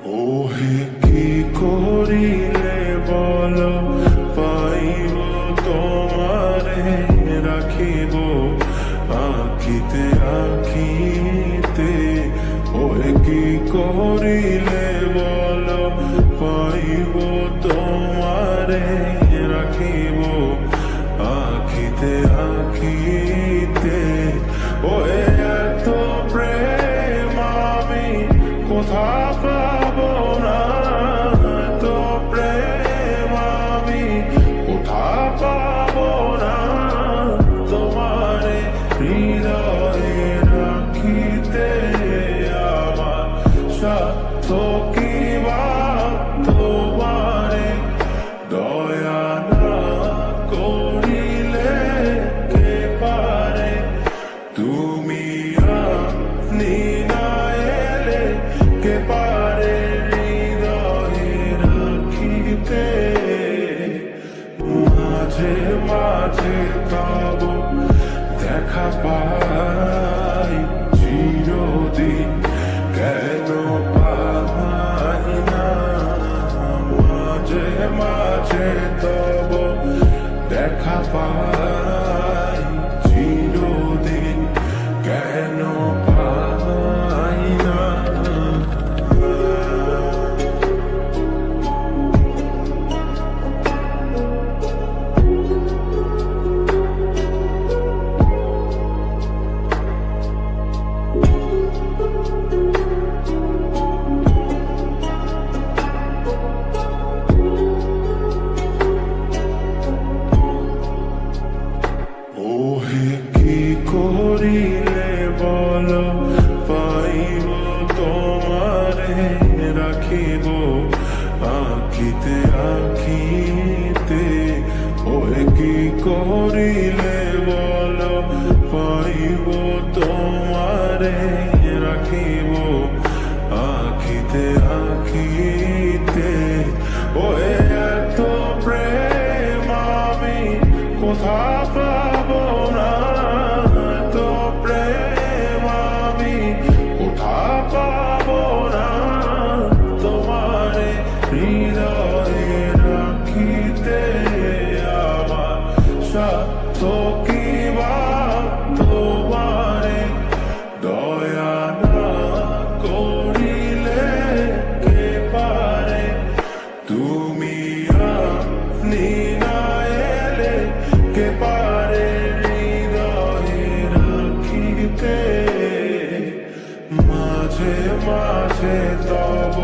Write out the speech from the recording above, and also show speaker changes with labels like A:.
A: ওহে কি করিলে বল, পাইব তোমারে রাখিব আখিতে আখিতে। ওহে কি করিলে বল, পাইব তোমারে রাখিব আখিতে আখিতে। ওহে এত প্রেম আমি কোথা পাবো না, এত প্রেম আমি কোথা পাবো না। তোমারে হৃদয়ে রাখিতে আমার সাধ্য কি বা, তোমারে দয়া না করিলে কে পারে। তুমি আপনি না এলে কে পারে হৃদয়ে রাখিতে। মাঝে মাঝে তব দেখা পাই, চিরদিন কেন পাই না। মাঝে মাঝে তব দেখা পাই, চিরদিন কেন পাই না। ওহে কি করিলে বল, পাইব তোমারে রাখিব আখিতে আখিতে। ওহে কি করিলে বল, পাইব তোমারে রাখিব আখিতে আখিতে। ওহে এত প্রেম আমি কোথা পাবো না, এত প্রেম আমি কোথা পাবো না। তোমারে হৃদয়ে রাখিতে আমার সাধ্য কি বা, তোমারে দয়া না করিলে কে পারে। তুমি আপনি না এলে কে পারে হৃদয়ে রাখিতে। মাঝে মাঝে তব